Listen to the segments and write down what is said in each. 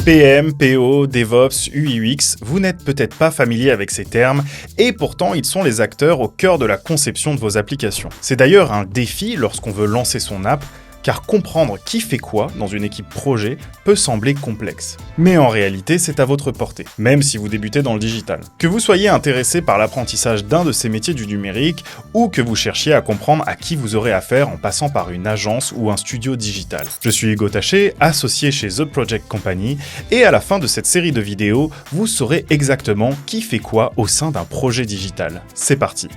PM, PO, DevOps, UI/UX, vous n'êtes peut-être pas familier avec ces termes, et pourtant ils sont les acteurs au cœur de la conception de vos applications. C'est d'ailleurs un défi lorsqu'on veut lancer son app, car comprendre qui fait quoi dans une équipe projet peut sembler complexe. Mais en réalité, c'est à votre portée, même si vous débutez dans le digital. Que vous soyez intéressé par l'apprentissage d'un de ces métiers du numérique, ou que vous cherchiez à comprendre à qui vous aurez affaire en passant par une agence ou un studio digital. Je suis Hugo Taché, associé chez The Project Company, et à la fin de cette série de vidéos, vous saurez exactement qui fait quoi au sein d'un projet digital. C'est parti!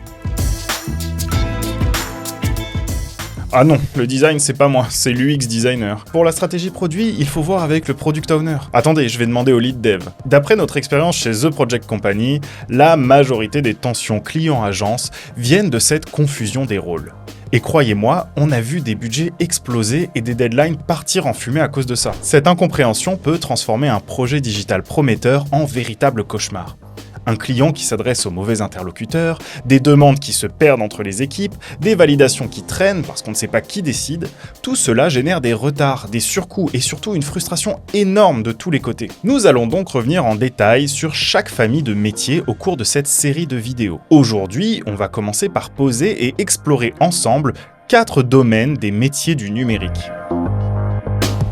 Ah non, le design c'est pas moi, c'est l'UX designer. Pour la stratégie produit, il faut voir avec le product owner. Attendez, je vais demander au lead dev. D'après notre expérience chez The Project Company, la majorité des tensions client-agence viennent de cette confusion des rôles. Et croyez-moi, on a vu des budgets exploser et des deadlines partir en fumée à cause de ça. Cette incompréhension peut transformer un projet digital prometteur en véritable cauchemar. Un client qui s'adresse aux mauvais interlocuteurs, des demandes qui se perdent entre les équipes, des validations qui traînent parce qu'on ne sait pas qui décide, tout cela génère des retards, des surcoûts et surtout une frustration énorme de tous les côtés. Nous allons donc revenir en détail sur chaque famille de métiers au cours de cette série de vidéos. Aujourd'hui, on va commencer par poser et explorer ensemble 4 domaines des métiers du numérique.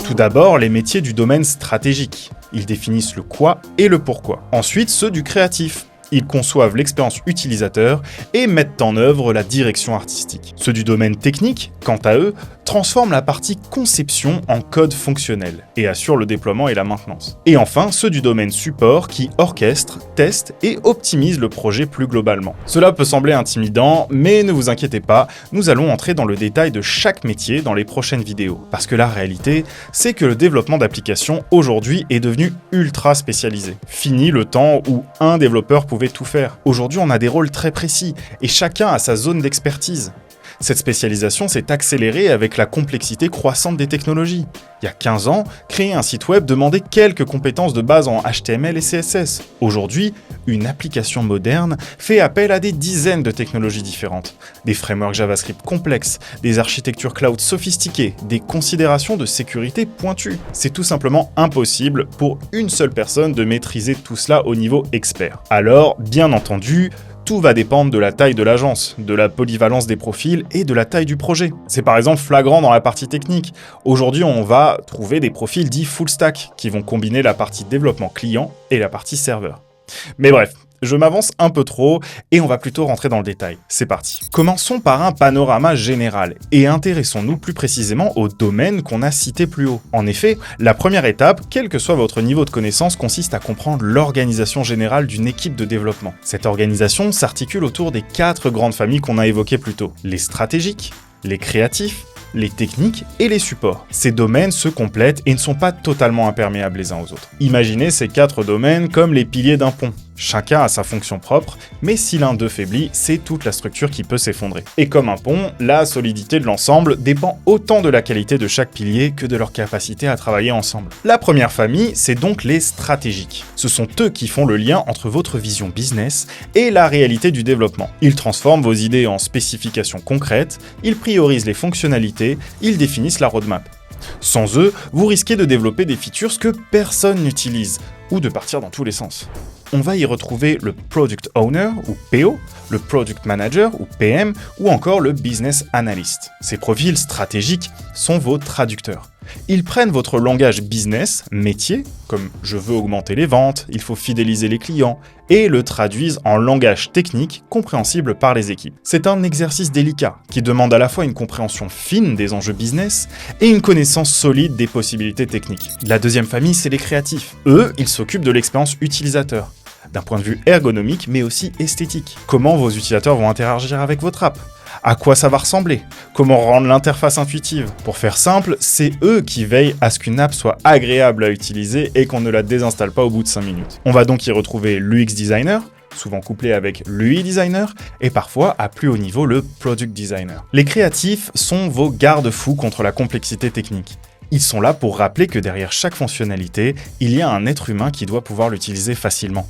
Tout d'abord, les métiers du domaine stratégique. Ils définissent le quoi et le pourquoi. Ensuite, ceux du créatif. Ils conçoivent l'expérience utilisateur et mettent en œuvre la direction artistique. Ceux du domaine technique, quant à eux, transforment la partie conception en code fonctionnel et assurent le déploiement et la maintenance. Et enfin, ceux du domaine support qui orchestrent, testent et optimisent le projet plus globalement. Cela peut sembler intimidant, mais ne vous inquiétez pas, nous allons entrer dans le détail de chaque métier dans les prochaines vidéos. Parce que la réalité, c'est que le développement d'applications aujourd'hui est devenu ultra spécialisé. Fini le temps où un développeur pouvait tout faire. Aujourd'hui, on a des rôles très précis et chacun a sa zone d'expertise. Cette spécialisation s'est accélérée avec la complexité croissante des technologies. Il y a 15 ans, créer un site web demandait quelques compétences de base en HTML et CSS. Aujourd'hui, une application moderne fait appel à des dizaines de technologies différentes. Des frameworks JavaScript complexes, des architectures cloud sophistiquées, des considérations de sécurité pointues. C'est tout simplement impossible pour une seule personne de maîtriser tout cela au niveau expert. Alors, bien entendu, tout va dépendre de la taille de l'agence, de la polyvalence des profils et de la taille du projet. C'est par exemple flagrant dans la partie technique. Aujourd'hui, on va trouver des profils dits full stack qui vont combiner la partie développement client et la partie serveur. Mais bref, je m'avance un peu trop et on va plutôt rentrer dans le détail. C'est parti. Commençons par un panorama général et intéressons-nous plus précisément aux domaines qu'on a cités plus haut. En effet, la première étape, quel que soit votre niveau de connaissance, consiste à comprendre l'organisation générale d'une équipe de développement. Cette organisation s'articule autour des 4 grandes familles qu'on a évoquées plus tôt. Les stratégiques, les créatifs, les techniques et les supports. Ces domaines se complètent et ne sont pas totalement imperméables les uns aux autres. Imaginez ces 4 domaines comme les piliers d'un pont. Chacun a sa fonction propre, mais si l'un d'eux faiblit, c'est toute la structure qui peut s'effondrer. Et comme un pont, la solidité de l'ensemble dépend autant de la qualité de chaque pilier que de leur capacité à travailler ensemble. La première famille, c'est donc les stratégiques. Ce sont eux qui font le lien entre votre vision business et la réalité du développement. Ils transforment vos idées en spécifications concrètes, ils priorisent les fonctionnalités, ils définissent la roadmap. Sans eux, vous risquez de développer des features que personne n'utilise, ou de partir dans tous les sens. On va y retrouver le Product Owner, ou PO, le Product Manager, ou PM, ou encore le Business Analyst. Ces profils stratégiques sont vos traducteurs. Ils prennent votre langage business, métier, comme je veux augmenter les ventes, il faut fidéliser les clients, et le traduisent en langage technique compréhensible par les équipes. C'est un exercice délicat qui demande à la fois une compréhension fine des enjeux business et une connaissance solide des possibilités techniques. La deuxième famille, c'est les créatifs. Eux, ils s'occupent de l'expérience utilisateur, d'un point de vue ergonomique mais aussi esthétique. Comment vos utilisateurs vont interagir avec votre app ? À quoi ça va ressembler? Comment rendre l'interface intuitive? Pour faire simple, c'est eux qui veillent à ce qu'une app soit agréable à utiliser et qu'on ne la désinstalle pas au bout de 5 minutes. On va donc y retrouver l'UX designer, souvent couplé avec l'UI designer, et parfois à plus haut niveau le product designer. Les créatifs sont vos garde-fous contre la complexité technique. Ils sont là pour rappeler que derrière chaque fonctionnalité, il y a un être humain qui doit pouvoir l'utiliser facilement.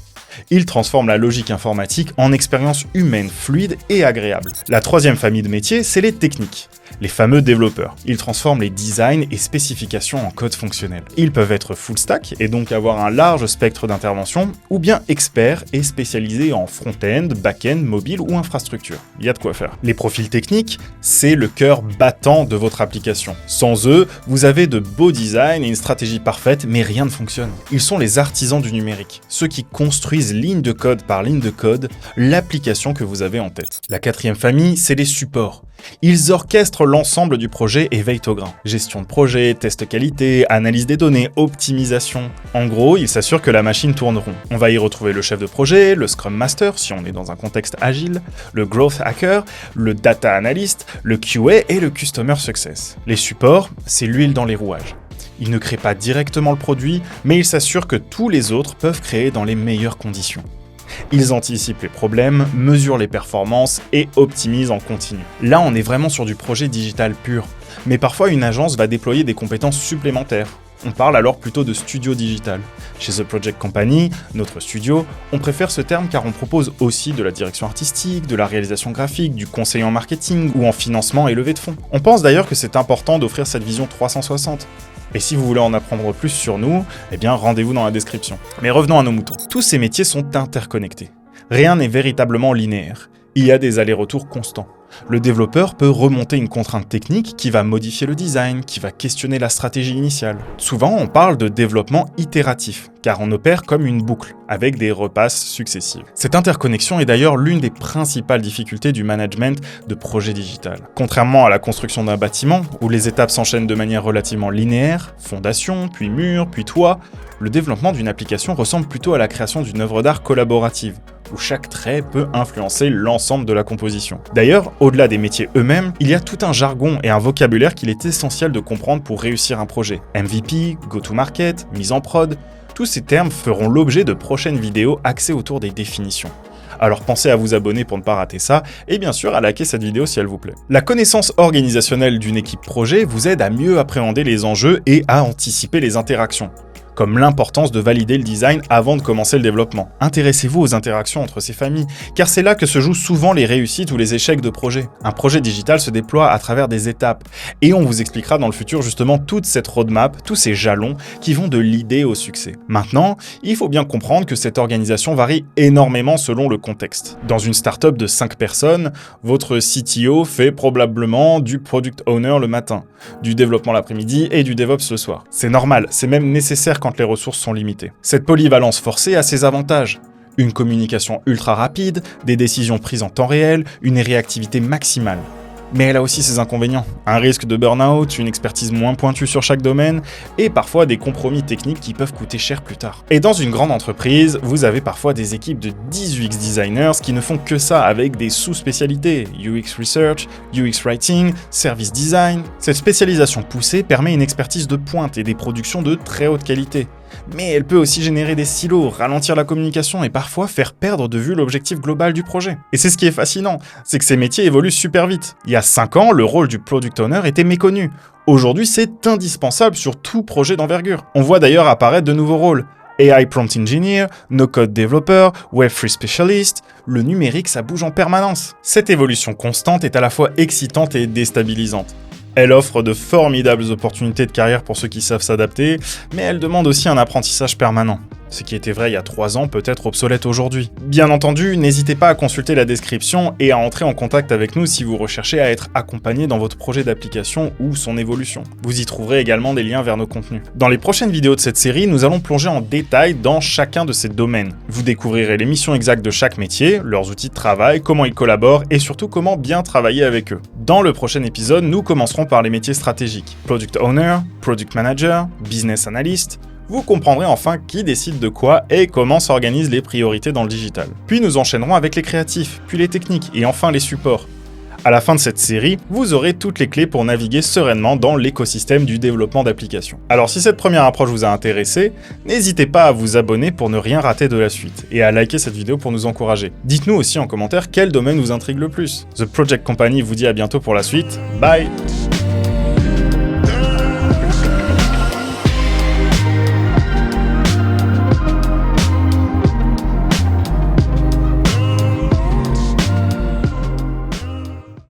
Ils transforment la logique informatique en expérience humaine, fluide et agréable. La troisième famille de métiers, c'est les techniques. les fameux développeurs. Ils transforment les designs et spécifications en code fonctionnel. Ils peuvent être full stack et donc avoir un large spectre d'intervention, ou bien experts et spécialisés en front-end, back-end, mobile ou infrastructure. Il y a de quoi faire. Les profils techniques, c'est le cœur battant de votre application. Sans eux, vous avez de beaux designs et une stratégie parfaite, mais rien ne fonctionne. Ils sont les artisans du numérique, ceux qui construisent ligne de code par ligne de code l'application que vous avez en tête. La quatrième famille, c'est les supports. Ils orchestrent l'ensemble du projet et veillent au grain. Gestion de projet, test qualité, analyse des données, optimisation. En gros, ils s'assurent que la machine tourne rond. On va y retrouver le chef de projet, le Scrum Master si on est dans un contexte agile, le Growth Hacker, le Data Analyst, le QA et le Customer Success. Les supports, c'est l'huile dans les rouages. Ils ne créent pas directement le produit, mais ils s'assurent que tous les autres peuvent créer dans les meilleures conditions. Ils anticipent les problèmes, mesurent les performances et optimisent en continu. Là, on est vraiment sur du projet digital pur. Mais parfois, une agence va déployer des compétences supplémentaires. On parle alors plutôt de studio digital. Chez The Project Company, notre studio, on préfère ce terme car on propose aussi de la direction artistique, de la réalisation graphique, du conseil en marketing ou en financement et levée de fonds. On pense d'ailleurs que c'est important d'offrir cette vision 360. Et si vous voulez en apprendre plus sur nous, eh bien rendez-vous dans la description. Mais revenons à nos moutons. Tous ces métiers sont interconnectés. Rien n'est véritablement linéaire. Il y a des allers-retours constants. Le développeur peut remonter une contrainte technique qui va modifier le design, qui va questionner la stratégie initiale. Souvent, on parle de développement itératif, car on opère comme une boucle, avec des repasses successives. Cette interconnexion est d'ailleurs l'une des principales difficultés du management de projet digital. Contrairement à la construction d'un bâtiment, où les étapes s'enchaînent de manière relativement linéaire, fondation, puis mur, puis toit, le développement d'une application ressemble plutôt à la création d'une œuvre d'art collaborative, où chaque trait peut influencer l'ensemble de la composition. D'ailleurs, au-delà des métiers eux-mêmes, il y a tout un jargon et un vocabulaire qu'il est essentiel de comprendre pour réussir un projet. MVP, go-to-market, mise en prod, tous ces termes feront l'objet de prochaines vidéos axées autour des définitions. Alors pensez à vous abonner pour ne pas rater ça, et bien sûr à liker cette vidéo si elle vous plaît. La connaissance organisationnelle d'une équipe projet vous aide à mieux appréhender les enjeux et à anticiper les interactions, comme l'importance de valider le design avant de commencer le développement. Intéressez-vous aux interactions entre ces familles, car c'est là que se jouent souvent les réussites ou les échecs de projet. Un projet digital se déploie à travers des étapes, et on vous expliquera dans le futur justement toute cette roadmap, tous ces jalons qui vont de l'idée au succès. Maintenant, il faut bien comprendre que cette organisation varie énormément selon le contexte. Dans une startup de 5 personnes, votre CTO fait probablement du Product Owner le matin, du développement l'après-midi et du DevOps le soir. C'est normal, c'est même nécessaire quand les ressources sont limitées. Cette polyvalence forcée a ses avantages. Une communication ultra rapide, des décisions prises en temps réel, une réactivité maximale. Mais elle a aussi ses inconvénients. Un risque de burn-out, une expertise moins pointue sur chaque domaine, et parfois des compromis techniques qui peuvent coûter cher plus tard. Et dans une grande entreprise, vous avez parfois des équipes de 10 UX designers qui ne font que ça avec des sous-spécialités, UX Research, UX Writing, Service Design. Cette spécialisation poussée permet une expertise de pointe et des productions de très haute qualité. Mais elle peut aussi générer des silos, ralentir la communication et parfois faire perdre de vue l'objectif global du projet. Et c'est ce qui est fascinant, c'est que ces métiers évoluent super vite. Il y a 5 ans, le rôle du Product Owner était méconnu. Aujourd'hui, c'est indispensable sur tout projet d'envergure. On voit d'ailleurs apparaître de nouveaux rôles. AI Prompt Engineer, No-Code Developer, Web3 Specialist, le numérique ça bouge en permanence. Cette évolution constante est à la fois excitante et déstabilisante. Elle offre de formidables opportunités de carrière pour ceux qui savent s'adapter, mais elle demande aussi un apprentissage permanent. Ce qui était vrai il y a 3 ans peut être obsolète aujourd'hui. Bien entendu, n'hésitez pas à consulter la description et à entrer en contact avec nous si vous recherchez à être accompagné dans votre projet d'application ou son évolution. Vous y trouverez également des liens vers nos contenus. Dans les prochaines vidéos de cette série, nous allons plonger en détail dans chacun de ces domaines. Vous découvrirez les missions exactes de chaque métier, leurs outils de travail, comment ils collaborent et surtout comment bien travailler avec eux. Dans le prochain épisode, nous commencerons par les métiers stratégiques. Product Owner, Product Manager, Business Analyst. Vous comprendrez enfin qui décide de quoi et comment s'organisent les priorités dans le digital. Puis nous enchaînerons avec les créatifs, puis les techniques et enfin les supports. À la fin de cette série, vous aurez toutes les clés pour naviguer sereinement dans l'écosystème du développement d'applications. Alors si cette première approche vous a intéressé, n'hésitez pas à vous abonner pour ne rien rater de la suite et à liker cette vidéo pour nous encourager. Dites-nous aussi en commentaire quel domaine vous intrigue le plus. The Project Company vous dit à bientôt pour la suite. Bye!